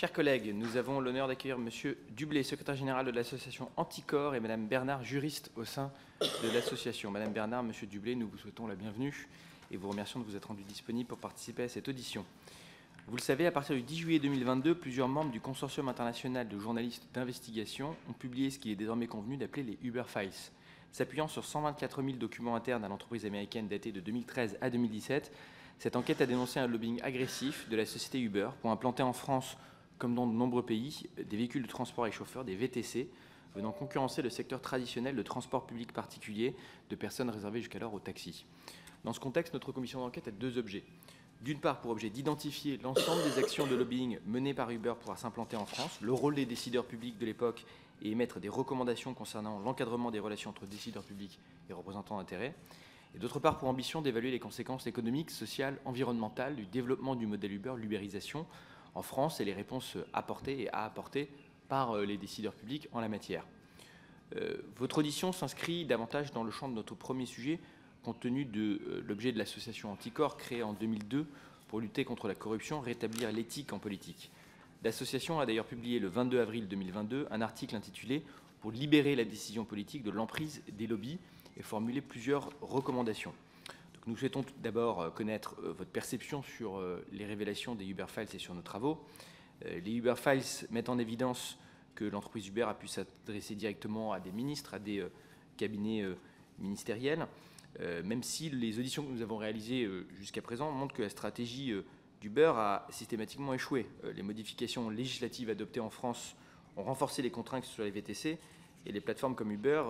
Chers collègues, nous avons l'honneur d'accueillir Monsieur Dublé, secrétaire général de l'association Anticor, et Madame Bernard, juriste au sein de l'association. Madame Bernard, Monsieur Dublé, nous vous souhaitons la bienvenue et vous remercions de vous être rendu disponible pour participer à cette audition. Vous le savez, à partir du 10 juillet 2022, plusieurs membres du consortium international de journalistes d'investigation ont publié ce qu'il est désormais convenu d'appeler les Uber Files. S'appuyant sur 124 000 documents internes à l'entreprise américaine datés de 2013 à 2017, cette enquête a dénoncé un lobbying agressif de la société Uber pour implanter en France, comme dans de nombreux pays, des véhicules de transport et chauffeurs, des VTC, venant concurrencer le secteur traditionnel de transport public particulier de personnes réservées jusqu'alors aux taxis. Dans ce contexte, notre commission d'enquête a deux objets. D'une part, pour objet d'identifier l'ensemble des actions de lobbying menées par Uber pour s'implanter en France, le rôle des décideurs publics de l'époque et émettre des recommandations concernant l'encadrement des relations entre décideurs publics et représentants d'intérêts. Et d'autre part, pour ambition d'évaluer les conséquences économiques, sociales, environnementales du développement du modèle Uber, l'ubérisation, en France et les réponses apportées et à apporter par les décideurs publics en la matière. Votre audition s'inscrit davantage dans le champ de notre premier sujet, compte tenu de l'objet de l'association Anticor créée en 2002 pour lutter contre la corruption, rétablir l'éthique en politique. L'association a d'ailleurs publié le 22 avril 2022 un article intitulé « Pour libérer la décision politique de l'emprise des lobbies » et formuler plusieurs recommandations. Donc nous souhaitons tout d'abord connaître votre perception sur les révélations des Uber Files et sur nos travaux. Les Uber Files mettent en évidence que l'entreprise Uber a pu s'adresser directement à des ministres, à des cabinets ministériels, même si les auditions que nous avons réalisées jusqu'à présent montrent que la stratégie d'Uber a systématiquement échoué. Les modifications législatives adoptées en France ont renforcé les contraintes sur les VTC et les plateformes comme Uber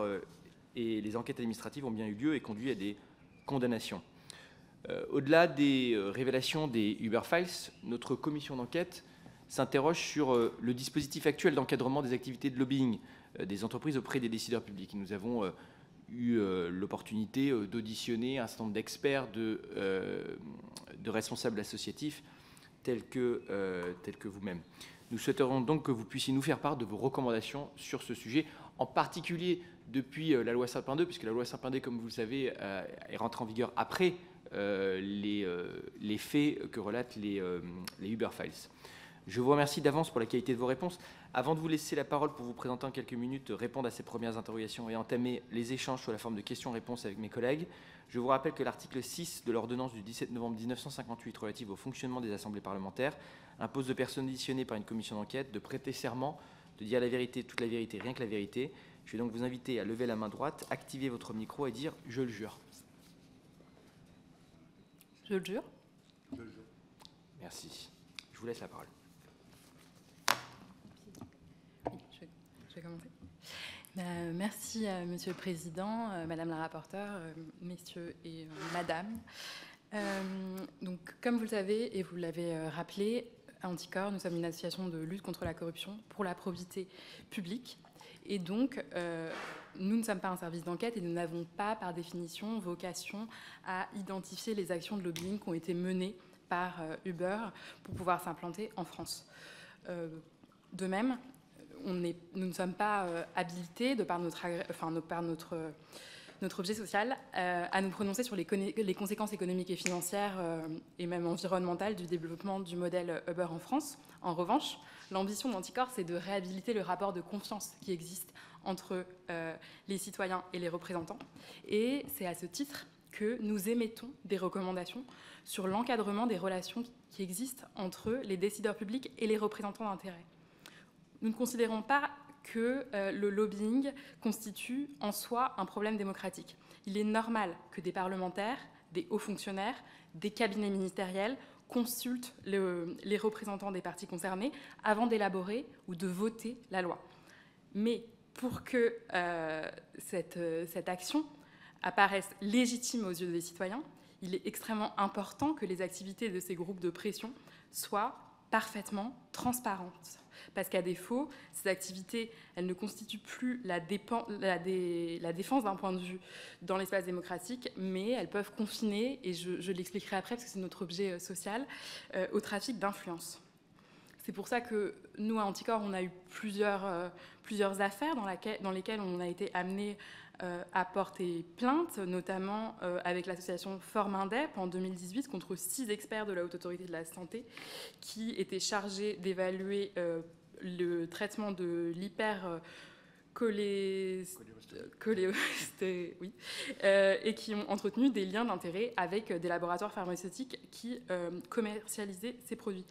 et les enquêtes administratives ont bien eu lieu et conduit à des condamnations. Au-delà des révélations des Uber Files, notre commission d'enquête s'interroge sur le dispositif actuel d'encadrement des activités de lobbying des entreprises auprès des décideurs publics. Nous avons eu l'opportunité d'auditionner un certain nombre d'experts, de responsables associatifs tels que vous-même. Nous souhaiterions donc que vous puissiez nous faire part de vos recommandations sur ce sujet, en particulier depuis la loi Sapin 2, puisque la loi Sapin 2, comme vous le savez, est rentrée en vigueur après les faits que relatent les Uber Files. Je vous remercie d'avance pour la qualité de vos réponses. Avant de vous laisser la parole pour vous présenter en quelques minutes, répondre à ces premières interrogations et entamer les échanges sous la forme de questions-réponses avec mes collègues, je vous rappelle que l'article 6 de l'ordonnance du 17 novembre 1958 relative au fonctionnement des assemblées parlementaires impose aux personnes auditionnées par une commission d'enquête de prêter serment, de dire la vérité, toute la vérité, rien que la vérité. Je vais donc vous inviter à lever la main droite, activer votre micro et dire « Je le jure ». Je le jure. Je le jure. Merci. Je vous laisse la parole. Je vais commencer. Merci, Monsieur le Président, Madame la rapporteure, Messieurs et Madame. Donc, comme vous le savez et vous l'avez rappelé, à Anticor, nous sommes une association de lutte contre la corruption pour la probité publique. Et donc, nous ne sommes pas un service d'enquête et nous n'avons pas, par définition, vocation à identifier les actions de lobbying qui ont été menées par Uber pour pouvoir s'implanter en France. De même, nous ne sommes pas habilités, de par notre objet social, à nous prononcer sur les conséquences économiques et financières et même environnementales du développement du modèle Uber en France. En revanche, l'ambition d'Anticor, c'est de réhabiliter le rapport de confiance qui existe entre les citoyens et les représentants. Et c'est à ce titre que nous émettons des recommandations sur l'encadrement des relations qui existent entre les décideurs publics et les représentants d'intérêts. Nous ne considérons pas que le lobbying constitue en soi un problème démocratique. Il est normal que des parlementaires, des hauts fonctionnaires, des cabinets ministériels consultent les représentants des partis concernés avant d'élaborer ou de voter la loi. Mais pour que cette action apparaisse légitime aux yeux des citoyens, il est extrêmement important que les activités de ces groupes de pression soient parfaitement transparentes. Parce qu'à défaut, ces activités, elles ne constituent plus la défense d'un point de vue dans l'espace démocratique, mais elles peuvent confiner, et je l'expliquerai après parce que c'est notre objet social, au trafic d'influence. C'est pour ça que nous, à Anticor, on a eu plusieurs affaires dans lesquelles on a été amené a porté plainte, notamment avec l'association Formindep en 2018 contre 6 experts de la Haute Autorité de la Santé qui étaient chargés d'évaluer le traitement de l'hypercholéstérolie, oui, et qui ont entretenu des liens d'intérêt avec des laboratoires pharmaceutiques qui commercialisaient ces produits.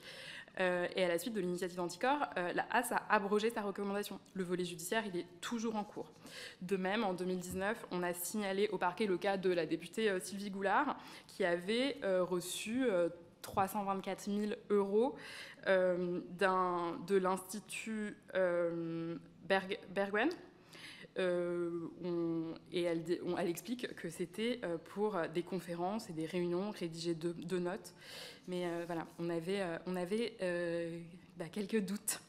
Et à la suite de l'initiative Anticorps, la HAS a abrogé sa recommandation. Le volet judiciaire, il est toujours en cours. De même, en 2019, on a signalé au parquet le cas de la députée Sylvie Goulard, qui avait reçu 324 000 € de l'Institut Berguen. Et elle explique que c'était pour des conférences et des réunions, rédiger deux notes. Mais voilà, on avait quelques doutes.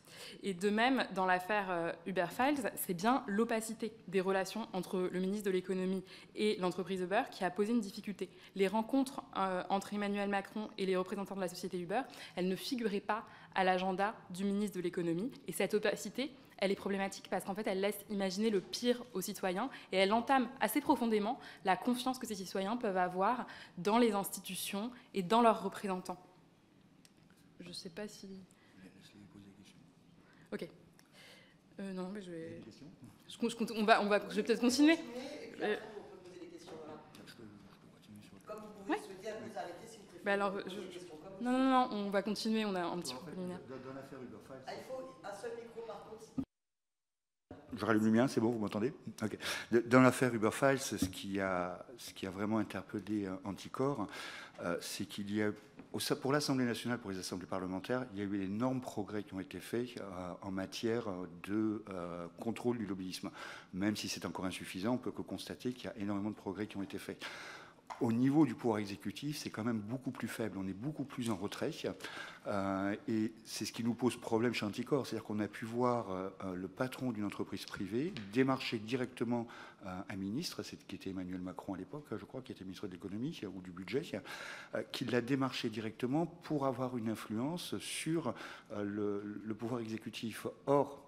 Et de même, dans l'affaire Uber Files, c'est bien l'opacité des relations entre le ministre de l'économie et l'entreprise Uber qui a posé une difficulté. Les rencontres entre Emmanuel Macron et les représentants de la société Uber, elles ne figuraient pas à l'agenda du ministre de l'économie. Et cette opacité, elle est problématique parce qu'en fait, elle laisse imaginer le pire aux citoyens et elle entame assez profondément la confiance que ces citoyens peuvent avoir dans les institutions et dans leurs représentants. Je ne sais pas si... Laissez-les poser des questions. Ok. Non, mais je vais... Des questions ? Je vais peut-être continuer. Et puis après, on peut poser des questions. Voilà. Je peux continuer sur le... Comme vous pouvez souhaiter à vous arrêter si vous préférez. Alors, poser des questions, comme vous non, on va continuer. On a un petit peu préliminaire. Dans l'affaire Uber Files... Ah, il faut un seul micro par contre. Je rallume le mien, c'est bon, vous m'entendez ? Okay. Dans l'affaire Uber Files, ce qui a vraiment interpellé Anticorps, c'est qu'il y a, pour l'Assemblée nationale, pour les assemblées parlementaires, il y a eu d'énormes progrès qui ont été faits en matière de contrôle du lobbyisme. Même si c'est encore insuffisant, on peut que constater qu'il y a énormément de progrès qui ont été faits. Au niveau du pouvoir exécutif, c'est quand même beaucoup plus faible. On est beaucoup plus en retrait. Et c'est ce qui nous pose problème chez Anticorps. C'est-à-dire qu'on a pu voir le patron d'une entreprise privée démarcher directement un ministre, qui était Emmanuel Macron à l'époque, je crois, qui était ministre de l'économie ou du budget, qui l'a démarché directement pour avoir une influence sur le pouvoir exécutif. Or,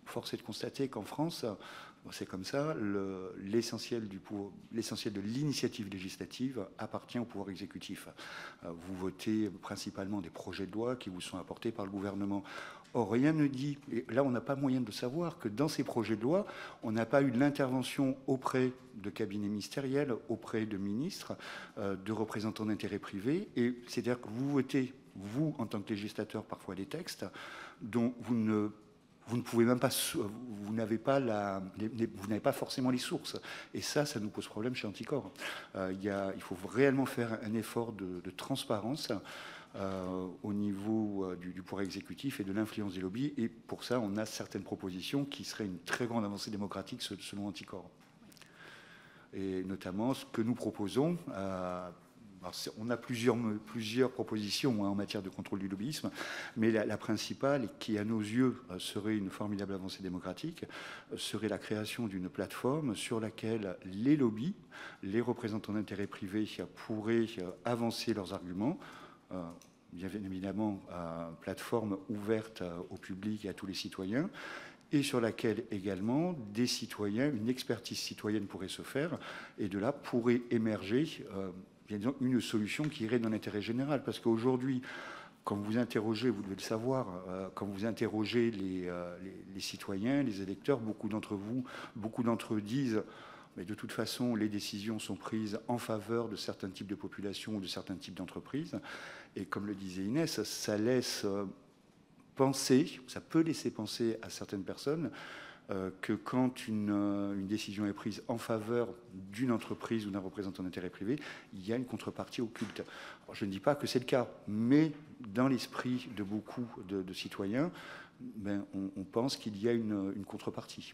force est de constater qu'en France, c'est comme ça, l'essentiel de l'initiative législative appartient au pouvoir exécutif. Vous votez principalement des projets de loi qui vous sont apportés par le gouvernement. Or, rien ne dit, et là on n'a pas moyen de savoir, que dans ces projets de loi, on n'a pas eu l'intervention auprès de cabinets ministériels, auprès de ministres, de représentants d'intérêts privés. Et c'est-à-dire que vous votez, vous, en tant que législateur, parfois des textes dont vous ne pouvez même pas, vous n'avez pas forcément les sources. Et ça nous pose problème chez Anticorps. Il faut réellement faire un effort de transparence au niveau du pouvoir exécutif et de l'influence des lobbies. Et pour ça, on a certaines propositions qui seraient une très grande avancée démocratique selon Anticorps. Et notamment, ce que nous proposons... on a plusieurs propositions en matière de contrôle du lobbyisme, mais la principale, qui à nos yeux serait une formidable avancée démocratique, serait la création d'une plateforme sur laquelle les lobbies, les représentants d'intérêts privés pourraient avancer leurs arguments. Bien évidemment, plateforme ouverte au public et à tous les citoyens, et sur laquelle également des citoyens, une expertise citoyenne pourrait se faire, et de là pourrait émerger une solution qui irait dans l'intérêt général. Parce qu'aujourd'hui, quand vous interrogez, vous devez le savoir, quand vous interrogez les citoyens, les électeurs, beaucoup d'entre eux disent mais de toute façon, les décisions sont prises en faveur de certains types de populations ou de certains types d'entreprises. Et comme le disait Inès, ça laisse penser, ça peut laisser penser à certaines personnes que quand une décision est prise en faveur d'une entreprise ou d'un représentant d'intérêt privé, il y a une contrepartie occulte. Alors, je ne dis pas que c'est le cas, mais dans l'esprit de beaucoup de citoyens, on pense qu'il y a une contrepartie.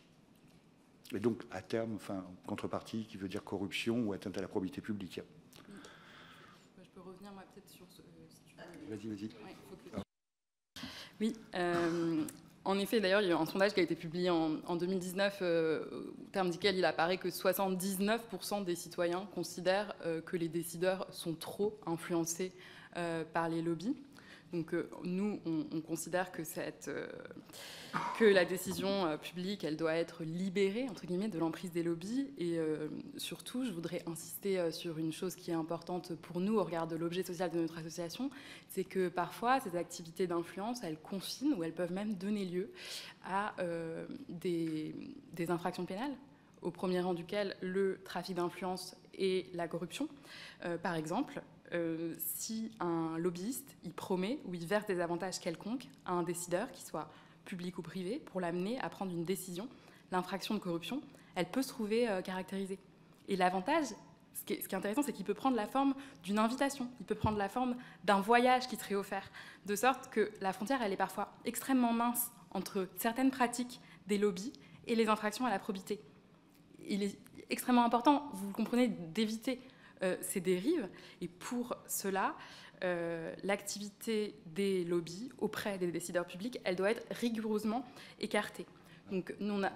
Et donc, à terme, contrepartie qui veut dire corruption ou atteinte à la probité publique. Je peux revenir, moi, peut-être sur ce... Vas-y. Oui, en effet, d'ailleurs, il y a eu un sondage qui a été publié en 2019, au terme duquel il apparaît que 79% des citoyens considèrent que les décideurs sont trop influencés par les lobbies. Donc nous, on considère que la décision publique, elle doit être libérée, entre guillemets, de l'emprise des lobbies. Et surtout, je voudrais insister sur une chose qui est importante pour nous au regard de l'objet social de notre association, c'est que parfois, ces activités d'influence, elles confinent ou elles peuvent même donner lieu à des infractions pénales, au premier rang duquel le trafic d'influence et la corruption. Par exemple, si un lobbyiste, il promet ou il verse des avantages quelconques à un décideur, qu'il soit public ou privé, pour l'amener à prendre une décision, l'infraction de corruption, elle peut se trouver caractérisée. Et l'avantage, ce qui est intéressant, c'est qu'il peut prendre la forme d'une invitation, il peut prendre la forme d'un voyage qui serait offert, de sorte que la frontière, elle est parfois extrêmement mince entre certaines pratiques des lobbies et les infractions à la probité. Il est extrêmement important, vous le comprenez, d'éviter ces dérives. Et pour cela, l'activité des lobbies auprès des décideurs publics, elle doit être rigoureusement écartée. Donc, nous, on a...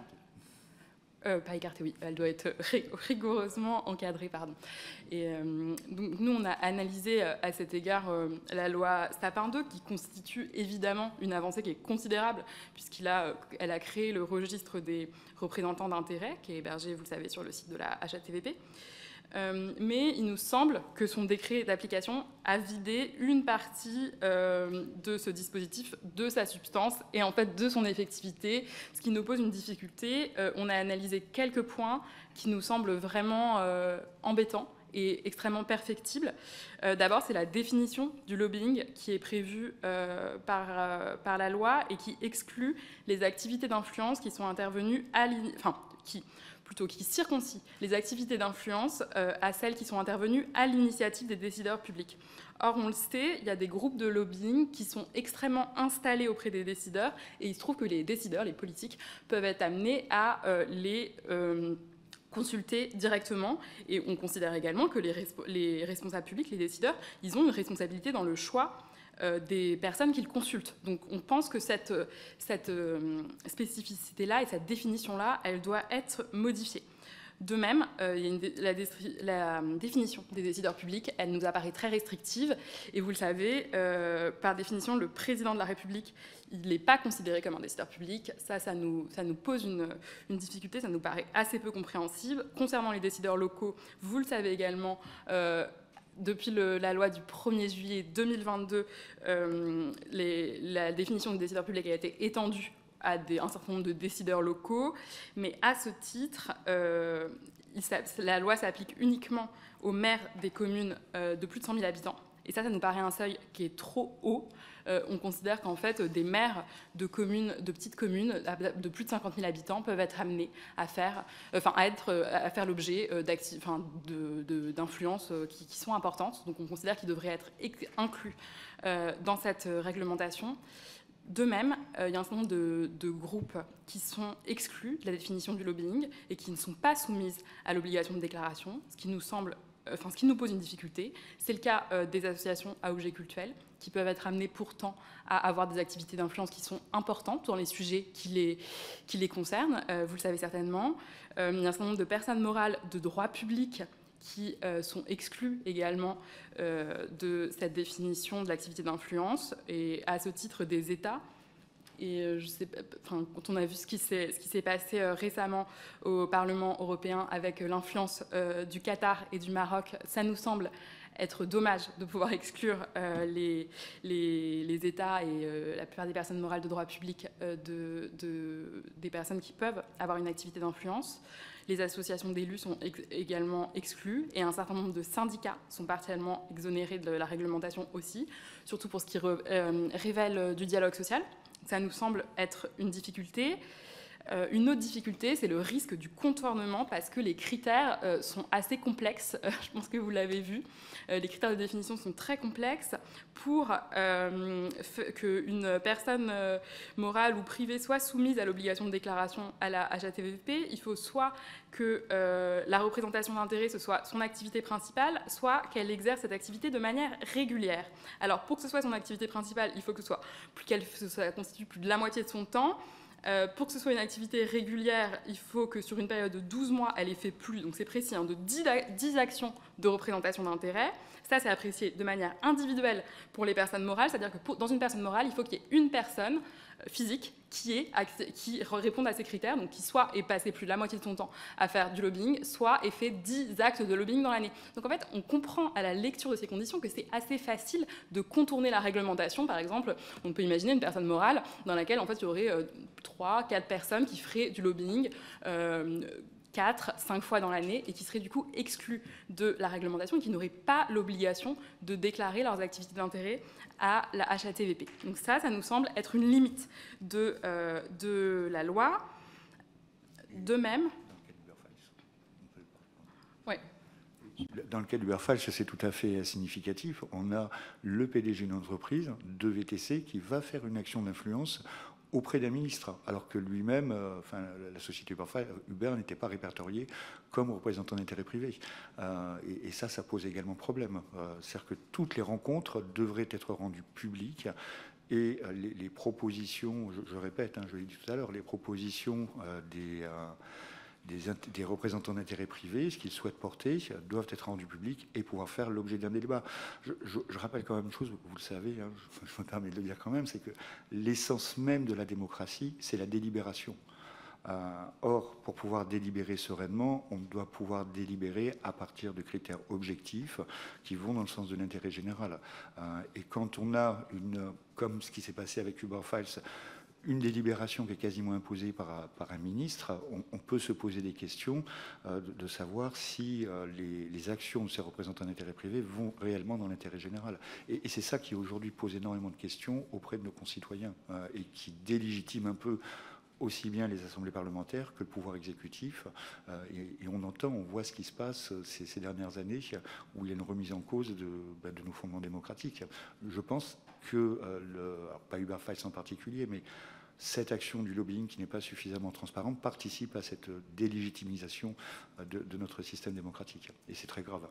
pas écartée, oui, elle doit être rigoureusement encadrée, pardon. Et donc, nous, on a analysé à cet égard la loi Sapin 2, qui constitue évidemment une avancée qui est considérable, puisqu'elle a créé le registre des représentants d'intérêt, qui est hébergé, vous le savez, sur le site de la HATVP. Mais il nous semble que son décret d'application a vidé une partie de ce dispositif, de sa substance et en fait de son effectivité, ce qui nous pose une difficulté. On a analysé quelques points qui nous semblent vraiment embêtants et extrêmement perfectibles. D'abord, c'est la définition du lobbying qui est prévue par la loi et qui exclut les activités d'influence qui sont intervenues qui circoncie les activités d'influence à celles qui sont intervenues à l'initiative des décideurs publics. Or, on le sait, il y a des groupes de lobbying qui sont extrêmement installés auprès des décideurs, et il se trouve que les décideurs, les politiques, peuvent être amenés à les consulter directement. Et on considère également que les responsables publics, les décideurs, ils ont une responsabilité dans le choix des personnes qu'ils consultent. Donc on pense que cette spécificité-là et cette définition-là, elle doit être modifiée. De même, la définition des décideurs publics, elle nous apparaît très restrictive. Et vous le savez, par définition, le président de la République, il n'est pas considéré comme un décideur public. Ça nous pose une difficulté, ça nous paraît assez peu compréhensible. Concernant les décideurs locaux, vous le savez également, depuis la loi du 1er juillet 2022, la définition de décideur public a été étendue à un certain nombre de décideurs locaux, mais à ce titre, la loi s'applique uniquement aux maires des communes de plus de 100 000 habitants. Et ça nous paraît un seuil qui est trop haut. On considère qu'en fait, des maires de petites communes de plus de 50 000 habitants peuvent être amenés à faire l'objet d'influences qui sont importantes. Donc on considère qu'ils devraient être inclus dans cette réglementation. De même, il y a un certain nombre de groupes qui sont exclus de la définition du lobbying et qui ne sont pas soumises à l'obligation de déclaration, ce qui nous pose une difficulté. C'est le cas des associations à objet cultuel, qui peuvent être amenées pourtant à avoir des activités d'influence qui sont importantes dans les sujets qui les concernent, vous le savez certainement. Il y a un certain nombre de personnes morales de droit public qui sont exclus également de cette définition de l'activité d'influence, et à ce titre des États. Et quand on a vu ce qui s'est passé récemment au Parlement européen avec l'influence du Qatar et du Maroc, ça nous semble être dommage de pouvoir exclure les États et la plupart des personnes morales de droit public des personnes qui peuvent avoir une activité d'influence. Les associations d'élus sont également exclues et un certain nombre de syndicats sont partiellement exonérés de la réglementation aussi, surtout pour ce qui révèle du dialogue social. Ça nous semble être une difficulté. Une autre difficulté, c'est le risque du contournement parce que les critères sont assez complexes. Je pense que vous l'avez vu. Les critères de définition sont très complexes pour qu'une personne morale ou privée soit soumise à l'obligation de déclaration à la HATVP. Il faut soit que la représentation d'intérêt, ce soit son activité principale, soit qu'elle exerce cette activité de manière régulière. Alors, pour que ce soit son activité principale, il faut que ça constitue plus de la moitié de son temps. Pour que ce soit une activité régulière, il faut que sur une période de 12 mois, elle ait fait plus, donc c'est précis, de 10 actions de représentation d'intérêt. Ça, c'est apprécié de manière individuelle pour les personnes morales, c'est-à-dire que dans une personne morale, il faut qu'il y ait une personne physique qui réponde à ces critères, donc qui soit ait passé plus de la moitié de son temps à faire du lobbying, soit ait fait 10 actes de lobbying dans l'année. Donc en fait, on comprend à la lecture de ces conditions que c'est assez facile de contourner la réglementation. Par exemple, on peut imaginer une personne morale dans laquelle en fait, il y aurait 3-4 personnes qui feraient du lobbying 4-5 fois dans l'année et qui seraient du coup exclus de la réglementation et qui n'auraient pas l'obligation de déclarer leurs activités d'intérêt à la HATVP. Donc ça nous semble être une limite de la loi. De même... Ouais. Dans le cas du Uberfalch, c'est tout à fait significatif. On a le PDG d'une entreprise, de VTC, qui va faire une action d'influence auprès d'un ministre, alors que lui-même, la société Uber n'était pas répertoriée comme représentant d'intérêt privé. Et ça pose également problème. C'est-à-dire que toutes les rencontres devraient être rendues publiques et les propositions, je répète, je l'ai dit tout à l'heure, les propositions des représentants d'intérêt privé, ce qu'ils souhaitent porter, doivent être rendus publics et pouvoir faire l'objet d'un débat. Je rappelle quand même une chose, vous le savez, je me permets de le dire quand même, c'est que l'essence même de la démocratie, c'est la délibération. Or, pour pouvoir délibérer sereinement, on doit pouvoir délibérer à partir de critères objectifs qui vont dans le sens de l'intérêt général. Et quand on a comme ce qui s'est passé avec Uberfalch, une délibération qui est quasiment imposée par un ministre, on peut se poser des questions de savoir si les actions de ces représentants d'intérêt privé vont réellement dans l'intérêt général. Et c'est ça qui aujourd'hui pose énormément de questions auprès de nos concitoyens et qui délégitime un peu aussi bien les assemblées parlementaires que le pouvoir exécutif. Et on voit ce qui se passe ces dernières années où il y a une remise en cause de nos fondements démocratiques. Je pense que, pas Uberfalch en particulier, mais cette action du lobbying qui n'est pas suffisamment transparente participe à cette délégitimisation de notre système démocratique. Et c'est très grave.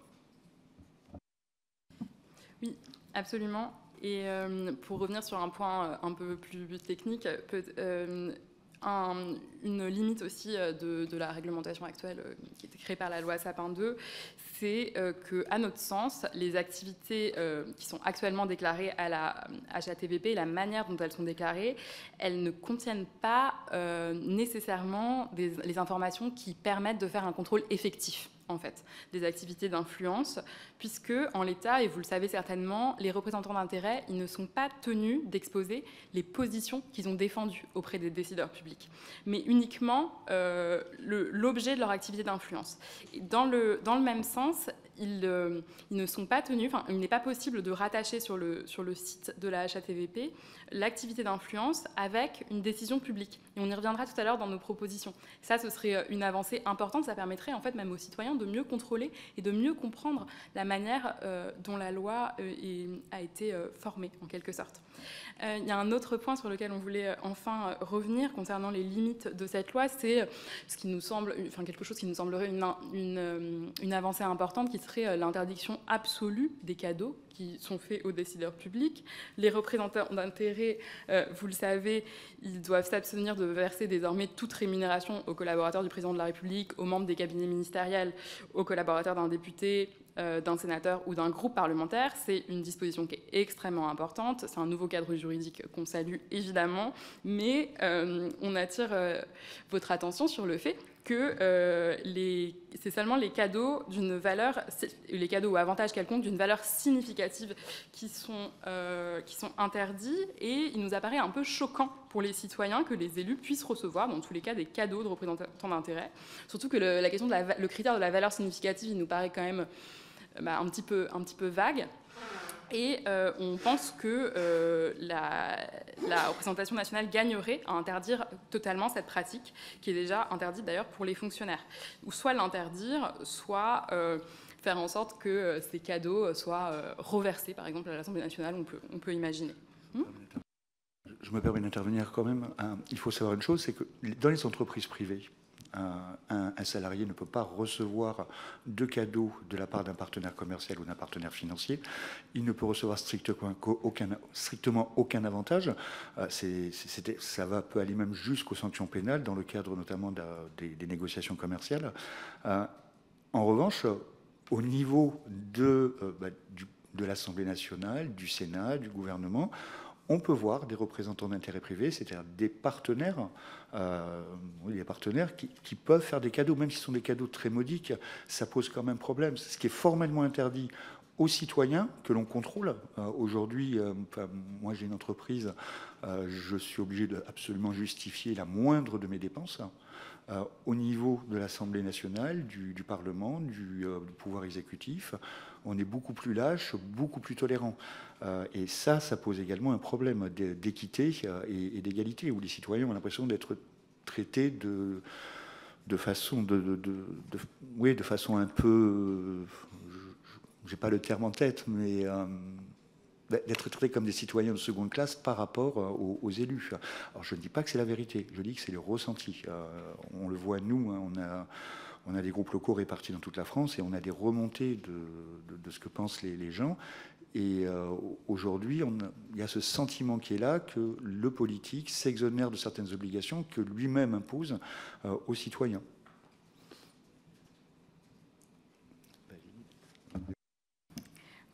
Oui, absolument. Et pour revenir sur un point un peu plus technique, une limite aussi de la réglementation actuelle qui a été créée par la loi Sapin 2, c'est qu'à notre sens, les activités qui sont actuellement déclarées à la HATVP, la manière dont elles sont déclarées, elles ne contiennent pas nécessairement les informations qui permettent de faire un contrôle effectif, en fait, des activités d'influence, puisque, en l'état, et vous le savez certainement, les représentants d'intérêt, ils ne sont pas tenus d'exposer les positions qu'ils ont défendues auprès des décideurs publics, mais uniquement l'objet de leur activité d'influence. Dans le même sens, ils ne sont pas tenus, il n'est pas possible de rattacher sur le site de la HATVP l'activité d'influence avec une décision publique. Et on y reviendra tout à l'heure dans nos propositions. Ça, ce serait une avancée importante. Ça permettrait en fait même aux citoyens de mieux contrôler et de mieux comprendre la manière dont la loi a été formée, en quelque sorte. Il y a un autre point sur lequel on voulait enfin revenir concernant les limites de cette loi, c'est ce qui nous semble, quelque chose qui nous semblerait une avancée importante, qui serait l'interdiction absolue des cadeaux qui sont faits aux décideurs publics. Les représentants d'intérêt, vous le savez, ils doivent s'abstenir de verser désormais toute rémunération aux collaborateurs du président de la République, aux membres des cabinets ministériels, aux collaborateurs d'un député, d'un sénateur ou d'un groupe parlementaire. C'est une disposition qui est extrêmement importante. C'est un nouveau cadre juridique qu'on salue évidemment, mais on attire votre attention sur le fait que c'est seulement les cadeaux d'une valeur, les cadeaux ou avantages quelconques d'une valeur significative qui sont interdits, et il nous apparaît un peu choquant pour les citoyens que les élus puissent recevoir, dans tous les cas, des cadeaux de représentants d'intérêt. Surtout que la question le critère de la valeur significative, il nous paraît quand même un petit peu vague. Et on pense que la représentation nationale gagnerait à interdire totalement cette pratique, qui est déjà interdite d'ailleurs pour les fonctionnaires. Ou soit l'interdire, soit faire en sorte que ces cadeaux soient reversés, par exemple, à l'Assemblée nationale, on peut imaginer. Je me permets d'intervenir quand même. Il faut savoir une chose, c'est que dans les entreprises privées, un salarié ne peut pas recevoir de cadeaux de la part d'un partenaire commercial ou d'un partenaire financier. Il ne peut recevoir strictement aucun avantage. Ça peut aller même jusqu'aux sanctions pénales dans le cadre notamment des négociations commerciales. En revanche, au niveau de l'Assemblée nationale, du Sénat, du gouvernement, on peut voir des représentants d'intérêts privés, c'est-à-dire des partenaires, qui peuvent faire des cadeaux, même si ce sont des cadeaux très modiques, ça pose quand même problème. Ce qui est formellement interdit aux citoyens que l'on contrôle. Aujourd'hui, moi j'ai une entreprise, je suis obligé de absolument justifier la moindre de mes dépenses. Au niveau de l'Assemblée nationale, du Parlement, du pouvoir exécutif, on est beaucoup plus lâche, beaucoup plus tolérant. Et ça pose également un problème d'équité et d'égalité, où les citoyens ont l'impression d'être traités de façon un peu... j'ai pas le terme en tête, mais... d'être traités comme des citoyens de seconde classe par rapport aux élus. Alors je ne dis pas que c'est la vérité, je dis que c'est le ressenti. On le voit nous, hein, on a des groupes locaux répartis dans toute la France et on a des remontées de ce que pensent les gens. Et aujourd'hui, il y a ce sentiment qui est là que le politique s'exonère de certaines obligations que lui-même impose aux citoyens.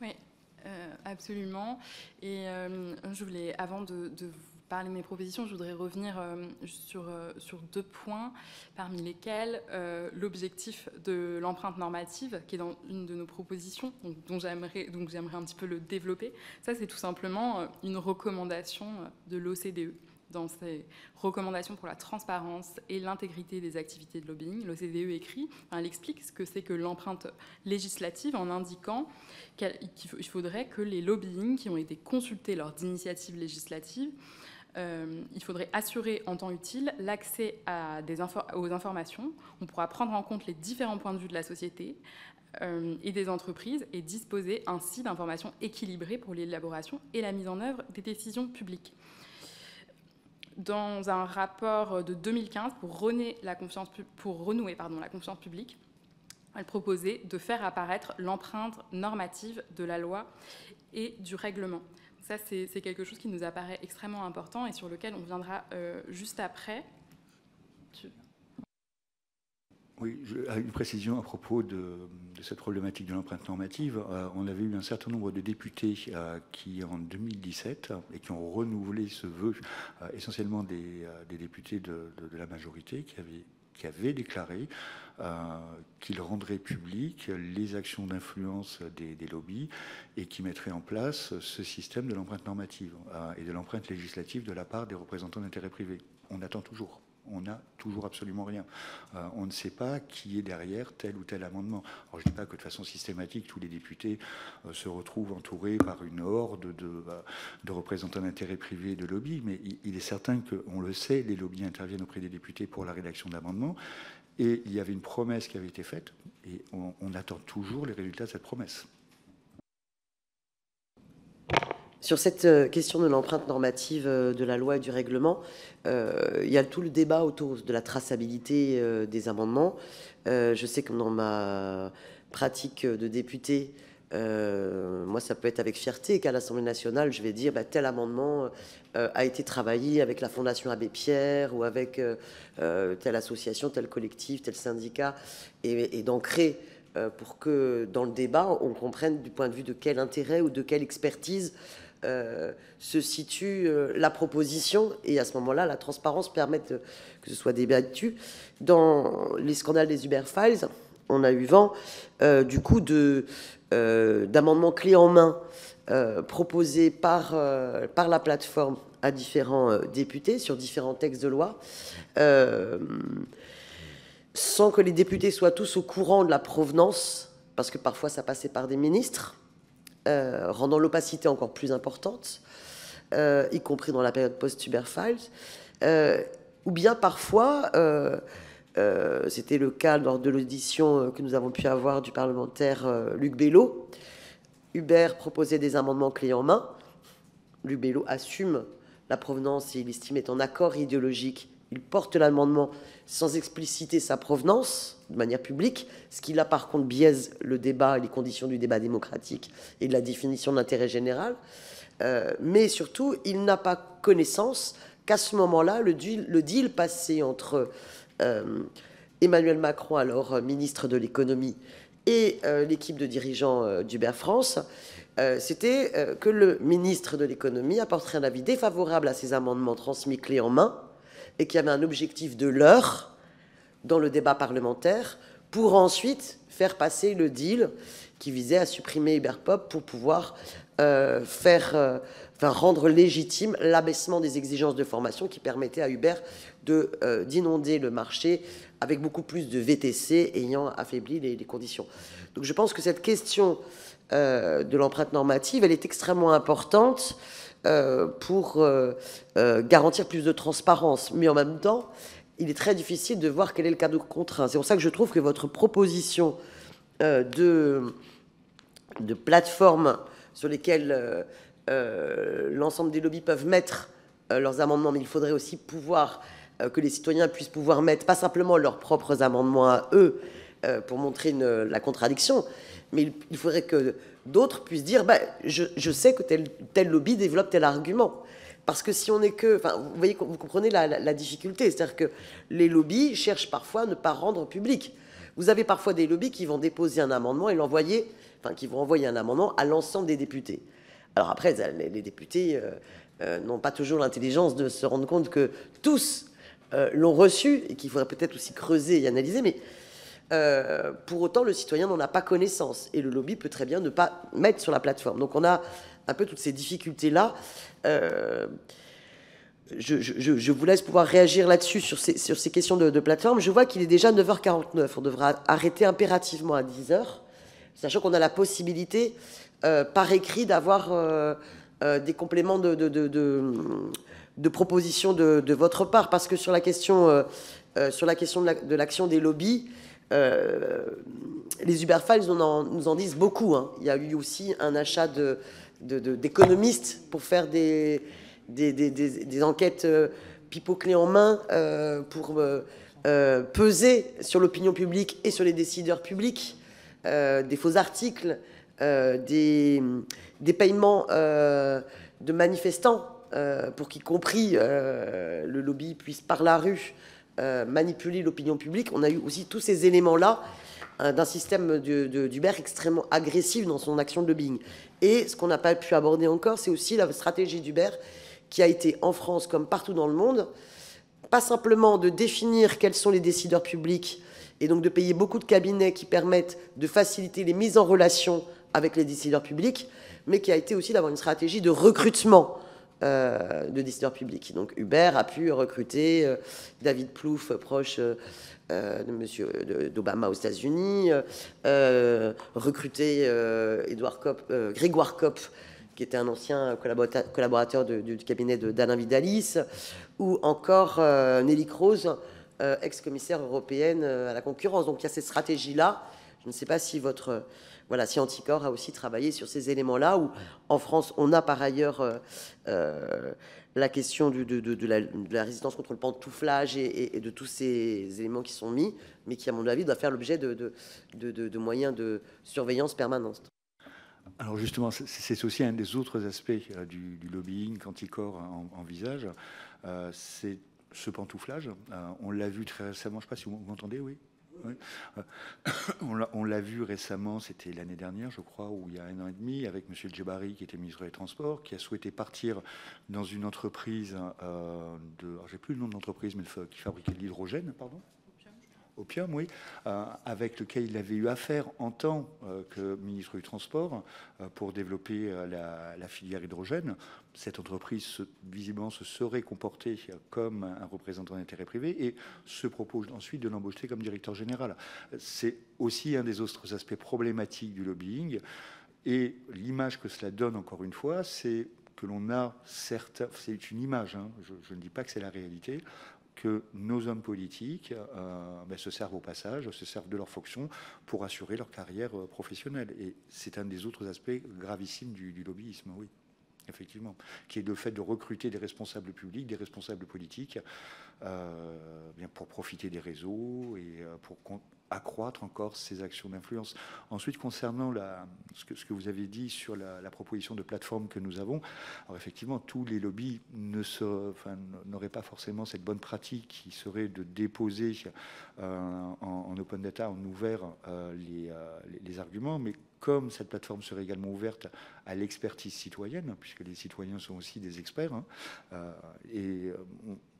Oui. Absolument. Et je voulais, avant de vous parler de mes propositions, je voudrais revenir sur 2 points, parmi lesquels l'objectif de l'empreinte normative, qui est dans une de nos propositions, donc j'aimerais un petit peu le développer. Ça, c'est tout simplement une recommandation de l'OCDE. Dans ses recommandations pour la transparence et l'intégrité des activités de lobbying, l'OCDE elle explique ce que c'est que l'empreinte législative en indiquant qu'il faudrait que les lobbying qui ont été consultés lors d'initiatives législatives, il faudrait assurer en temps utile l'accès aux informations. On pourra prendre en compte les différents points de vue de la société et des entreprises et disposer ainsi d'informations équilibrées pour l'élaboration et la mise en œuvre des décisions publiques. Dans un rapport de 2015 pour renouer la confiance publique, elle proposait de faire apparaître l'empreinte normative de la loi et du règlement. Ça, c'est quelque chose qui nous apparaît extrêmement important et sur lequel on viendra juste après. Oui, une précision à propos de cette problématique de l'empreinte normative. On avait eu un certain nombre de députés qui, en 2017, et qui ont renouvelé ce vœu, essentiellement des députés de la majorité, qui avaient déclaré qu'ils rendraient publiques les actions d'influence des lobbies et qui mettraient en place ce système de l'empreinte normative et de l'empreinte législative de la part des représentants d'intérêts privés. On attend toujours. On n'a toujours absolument rien. On ne sait pas qui est derrière tel ou tel amendement. Alors je ne dis pas que de façon systématique, tous les députés se retrouvent entourés par une horde de représentants d'intérêts privés et de lobbies, mais il est certain qu'on le sait, les lobbies interviennent auprès des députés pour la rédaction d'amendements, et il y avait une promesse qui avait été faite, et on attend toujours les résultats de cette promesse. Sur cette question de l'empreinte normative de la loi et du règlement, il y a tout le débat autour de la traçabilité des amendements. Je sais que dans ma pratique de député, moi, ça peut être avec fierté qu'à l'Assemblée nationale, je vais dire tel amendement a été travaillé avec la Fondation Abbé Pierre ou avec telle association, tel collectif, tel syndicat, et d'ancrer pour que dans le débat, on comprenne du point de vue de quel intérêt ou de quelle expertise se situe la proposition, et à ce moment-là, la transparence permet que ce soit débattu. Dans les scandales des Uber Files, on a eu vent du coup d'amendements clés en main proposés par la plateforme à différents députés sur différents textes de loi, sans que les députés soient tous au courant de la provenance, parce que parfois ça passait par des ministres, rendant l'opacité encore plus importante, y compris dans la période post-Uber Files, ou bien parfois, c'était le cas lors de l'audition que nous avons pu avoir du parlementaire Luc Bello, Uber proposait des amendements clés en main, Luc Bello assume la provenance et il estime être en accord idéologique il porte l'amendement sans expliciter sa provenance de manière publique, ce qui là par contre biaise le débat et les conditions du débat démocratique et de la définition de l'intérêt général. Mais surtout, il n'a pas connaissance qu'à ce moment-là, le deal passé entre Emmanuel Macron, alors ministre de l'économie, et l'équipe de dirigeants d'Uber France, c'était que le ministre de l'économie apporterait un avis défavorable à ces amendements transmis clé en main et qu'il y avait un objectif de l'heure dans le débat parlementaire pour ensuite faire passer le deal qui visait à supprimer Uberpop pour pouvoir rendre légitime l'abaissement des exigences de formation qui permettait à Uber d'inonder le marché avec beaucoup plus de VTC ayant affaibli les conditions. Donc je pense que cette question de l'empreinte normative, elle est extrêmement importante pour garantir plus de transparence. Mais en même temps, il est très difficile de voir quel est le cadre contraint. C'est pour ça que je trouve que votre proposition de plateforme sur lesquelles l'ensemble des lobbies peuvent mettre leurs amendements, mais il faudrait aussi pouvoir que les citoyens puissent pouvoir mettre pas simplement leurs propres amendements à eux pour montrer la contradiction, mais il faudrait que d'autres puissent dire je sais que tel lobby développe tel argument. Parce que si on n'est que... Enfin, vous voyez, vous comprenez la difficulté. C'est-à-dire que les lobbies cherchent parfois à ne pas rendre public. Vous avez parfois des lobbies qui vont déposer un amendement et qui vont envoyer un amendement à l'ensemble des députés. Alors après, les députés n'ont pas toujours l'intelligence de se rendre compte que tous l'ont reçu et qu'il faudrait peut-être aussi creuser et analyser, mais pour autant, le citoyen n'en a pas connaissance. Et le lobby peut très bien ne pas mettre sur la plateforme. Donc on a un peu toutes ces difficultés-là. Je vous laisse pouvoir réagir là-dessus, sur ces questions de plateforme. Je vois qu'il est déjà 9h49. On devra arrêter impérativement à 10h, sachant qu'on a la possibilité, par écrit, d'avoir des compléments de propositions de votre part. Parce que sur la question de l'action des lobbies, les Uberfiles nous en disent beaucoup. Hein. Il y a eu aussi un achat d'économistes pour faire des enquêtes pipeau clé en main pour peser sur l'opinion publique et sur les décideurs publics, des faux articles, des paiements de manifestants pour qu'y compris le lobby puisse par la rue manipuler l'opinion publique. On a eu aussi tous ces éléments-là d'un système d'Uber extrêmement agressif dans son action de lobbying. Et ce qu'on n'a pas pu aborder encore, c'est aussi la stratégie d'Uber qui a été en France comme partout dans le monde, pas simplement de définir quels sont les décideurs publics et donc de payer beaucoup de cabinets qui permettent de faciliter les mises en relation avec les décideurs publics, mais qui a été aussi d'avoir une stratégie de recrutement de décideurs publics. Donc Uber a pu recruter David Plouffe, proche d'Obama aux États-Unis, recruter Grégoire Kopp, qui était un ancien collaborateur du cabinet d'Alain Vidalis, ou encore Nelly Kroes, ex-commissaire européenne à la concurrence. Donc il y a cette stratégie-là. Je ne sais pas si si Anticor a aussi travaillé sur ces éléments-là, où en France, on a par ailleurs la question de la résistance contre le pantouflage et de tous ces éléments qui sont mis, mais qui, à mon avis, doit faire l'objet de moyens de surveillance permanente. Alors justement, c'est aussi un des autres aspects du lobbying qu'Anticor envisage, c'est ce pantouflage. On l'a vu très récemment, je ne sais pas si vous m'entendez, oui. Oui. On l'a vu récemment, c'était l'année dernière, je crois, ou il y a 1 an et demi, avec M. Djebari, qui était ministre des Transports, qui a souhaité partir dans une entreprise j'ai plus le nom de l'entreprise, mais qui fabriquait de l'hydrogène, pardon. Opium, oui, avec lequel il avait eu affaire en tant que ministre du Transport pour développer la filière hydrogène. Cette entreprise, visiblement, se serait comportée comme un représentant d'intérêt privé et se propose ensuite de l'embaucher comme directeur général. C'est aussi un des autres aspects problématiques du lobbying. Et l'image que cela donne, encore une fois, c'est que l'on a certains... C'est une image, hein, je ne dis pas que c'est la réalité, que nos hommes politiques se servent au passage, se servent de leur fonction pour assurer leur carrière professionnelle. Et c'est un des autres aspects gravissimes du lobbyisme, oui. effectivement, qui est le fait de recruter des responsables publics, des responsables politiques, bien pour profiter des réseaux et pour accroître encore ces actions d'influence. Ensuite, concernant ce que vous avez dit sur la proposition de plateforme que nous avons, alors effectivement, tous les lobbies n'auraient pas forcément cette bonne pratique qui serait de déposer en open data, en ouvert, les arguments, mais comme cette plateforme serait également ouverte à l'expertise citoyenne, puisque les citoyens sont aussi des experts,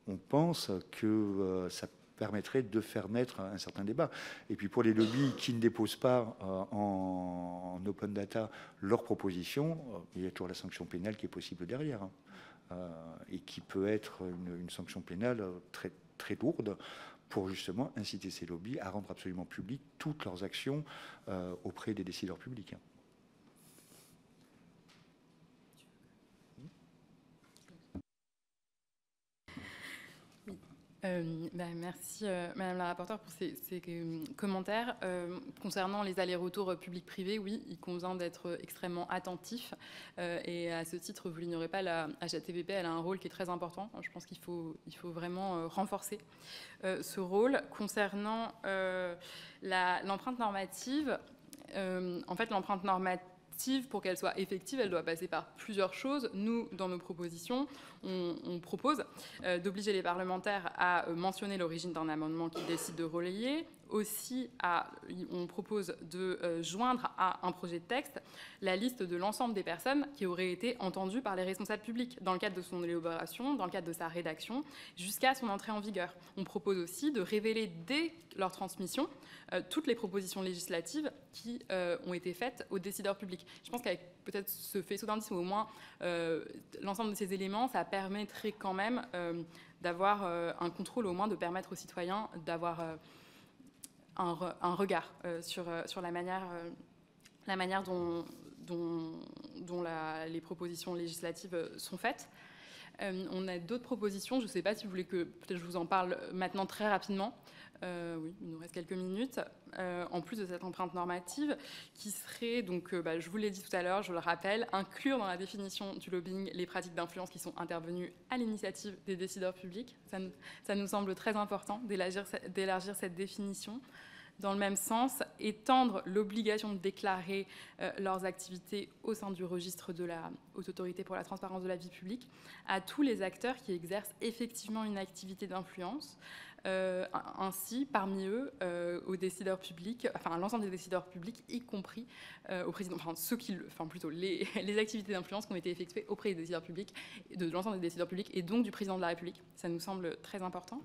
on pense que ça permettrait de faire naître un certain débat. Et puis pour les lobbies qui ne déposent pas en open data leurs propositions, il y a toujours la sanction pénale qui est possible derrière, et qui peut être une sanction pénale très, très lourde pour justement inciter ces lobbies à rendre absolument publiques toutes leurs actions auprès des décideurs publics. Merci Madame la rapporteure pour ces commentaires. Concernant les allers-retours public-privé, oui, il convient d'être extrêmement attentif. Et à ce titre, vous l'ignorez pas, la HATVP, elle a un rôle qui est très important. Je pense qu'il faut vraiment renforcer ce rôle. Concernant l'empreinte normative, en fait, l'empreinte normative, pour qu'elle soit effective, elle doit passer par plusieurs choses. Nous, dans nos propositions, on propose d'obliger les parlementaires à mentionner l'origine d'un amendement qu'ils décident de relayer. Aussi, on propose de joindre à un projet de texte la liste de l'ensemble des personnes qui auraient été entendues par les responsables publics dans le cadre de son élaboration, dans le cadre de sa rédaction, jusqu'à son entrée en vigueur. On propose aussi de révéler dès leur transmission toutes les propositions législatives qui ont été faites aux décideurs publics. Je pense qu'avec peut-être ce faisceau d'indices, ou au moins l'ensemble de ces éléments, ça permettrait quand même d'avoir un contrôle, au moins de permettre aux citoyens d'avoir un regard sur la manière dont les propositions législatives sont faites. On a d'autres propositions. Je ne sais pas si vous voulez que peut-être je vous en parle maintenant très rapidement. Oui, il nous reste quelques minutes. En plus de cette empreinte normative, qui serait, donc, je vous l'ai dit tout à l'heure, je le rappelle, inclure dans la définition du lobbying les pratiques d'influence qui sont intervenues à l'initiative des décideurs publics. Ça nous semble très important d'élargir cette définition. Dans le même sens, étendre l'obligation de déclarer leurs activités au sein du registre de la Haute Autorité pour la transparence de la vie publique à tous les acteurs qui exercent effectivement une activité d'influence, ainsi parmi eux aux décideurs publics, enfin à l'ensemble des décideurs publics, y compris au président, les activités d'influence qui ont été effectuées auprès des décideurs publics, de l'ensemble des décideurs publics et donc du président de la République. Ça nous semble très important.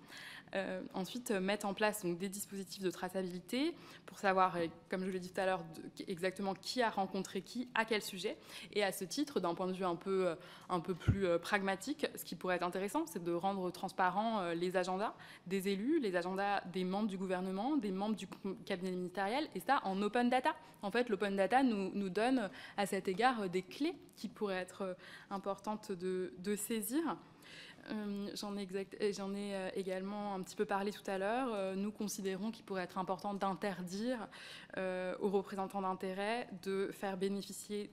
Ensuite, mettre en place donc, des dispositifs de traçabilité pour savoir, comme je l'ai dit tout à l'heure, exactement qui a rencontré qui, à quel sujet. Et à ce titre, d'un point de vue un peu plus pragmatique, ce qui pourrait être intéressant, c'est de rendre transparents les agendas des élus, les agendas des membres du gouvernement, des membres du cabinet ministériel, et ça en open data. En fait, l'open data nous donne à cet égard des clés qui pourraient être importantes de saisir. J'en ai également un petit peu parlé tout à l'heure. Nous considérons qu'il pourrait être important d'interdire aux représentants d'intérêt de faire bénéficier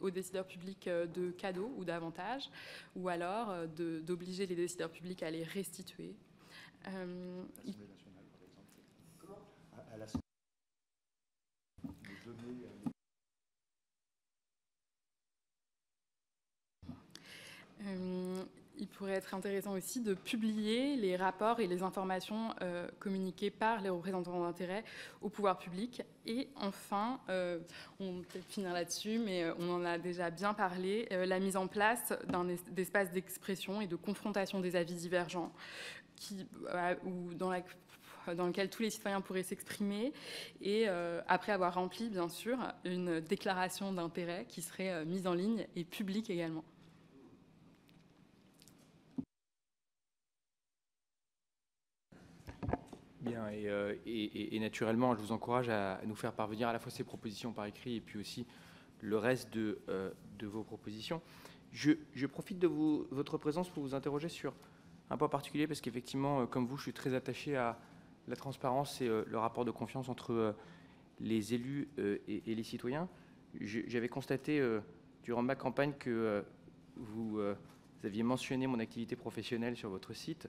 aux décideurs publics de cadeaux ou d'avantages, ou alors d'obliger les décideurs publics à les restituer. L'Assemblée nationale, par exemple. Comment ? À l'Assemblée. Il pourrait être intéressant aussi de publier les rapports et les informations communiquées par les représentants d'intérêt au pouvoir public. Et enfin, on va peut-être finir là-dessus, mais on en a déjà bien parlé, la mise en place d'espaces d'expression et de confrontation des avis divergents dans lequel tous les citoyens pourraient s'exprimer et après avoir rempli, bien sûr, une déclaration d'intérêt qui serait mise en ligne et publique également. Bien, et naturellement, je vous encourage à nous faire parvenir à la fois ces propositions par écrit et puis aussi le reste de vos propositions. Je profite de votre présence pour vous interroger sur un point particulier, parce qu'effectivement, comme vous, je suis très attaché à la transparence et le rapport de confiance entre les élus et les citoyens. J'avais constaté durant ma campagne que vous aviez mentionné mon activité professionnelle sur votre site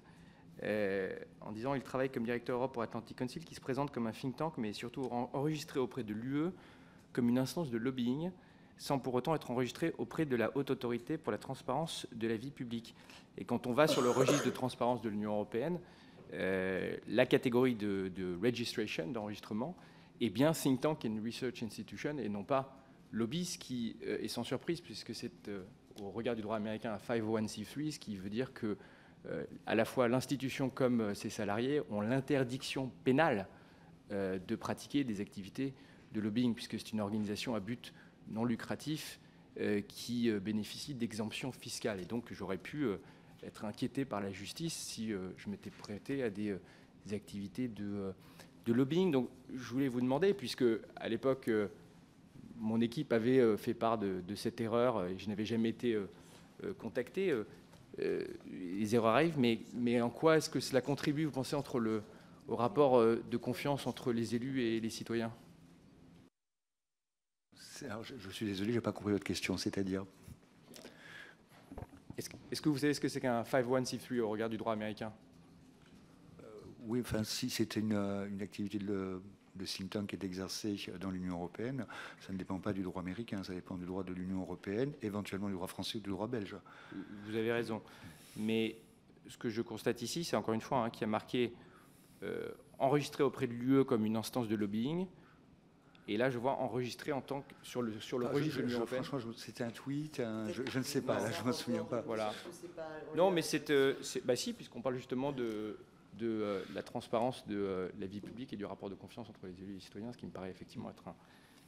en disant il travaille comme directeur Europe pour Atlantic Council, qui se présente comme un think tank, mais surtout enregistré auprès de l'UE comme une instance de lobbying, sans pour autant être enregistré auprès de la Haute Autorité pour la transparence de la vie publique. Et quand on va sur le registre de transparence de l'Union européenne, la catégorie de registration, d'enregistrement, est bien think tank and research institution et non pas lobby, ce qui est sans surprise puisque c'est au regard du droit américain un 501c3, ce qui veut dire que à la fois l'institution comme ses salariés ont l'interdiction pénale de pratiquer des activités de lobbying, puisque c'est une organisation à but non lucratif qui bénéficie d'exemptions fiscales. Et donc j'aurais pu être inquiété par la justice si je m'étais prêté à des activités de lobbying. Donc je voulais vous demander, puisque à l'époque mon équipe avait fait part de cette erreur et je n'avais jamais été contacté, les erreurs arrivent, mais en quoi est-ce que cela contribue, vous pensez, au rapport de confiance entre les élus et les citoyens? Alors, je suis désolé, je n'ai pas compris votre question, c'est-à-dire? Est-ce que vous savez ce que c'est qu'un 501c3 au regard du droit américain? Oui, enfin, si c'était une activité de think tank qui est exercée dans l'Union européenne, ça ne dépend pas du droit américain, ça dépend du droit de l'Union européenne, éventuellement du droit français ou du droit belge. Vous avez raison. Mais ce que je constate ici, c'est encore une fois qu'il y a marqué enregistré auprès de l'UE comme une instance de lobbying. Et là, je vois enregistré en tant que sur le registre de l'Union européenne. Franchement, c'était un tweet, je ne sais pas, là, je ne me souviens pas. Voilà. Non, mais bah si, puisqu'on parle justement de la transparence de la vie publique et du rapport de confiance entre les élus et les citoyens, ce qui me paraît effectivement être un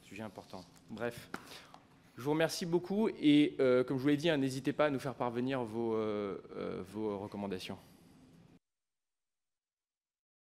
sujet important. Bref, je vous remercie beaucoup et comme je vous l'ai dit, n'hésitez pas à nous faire parvenir vos recommandations.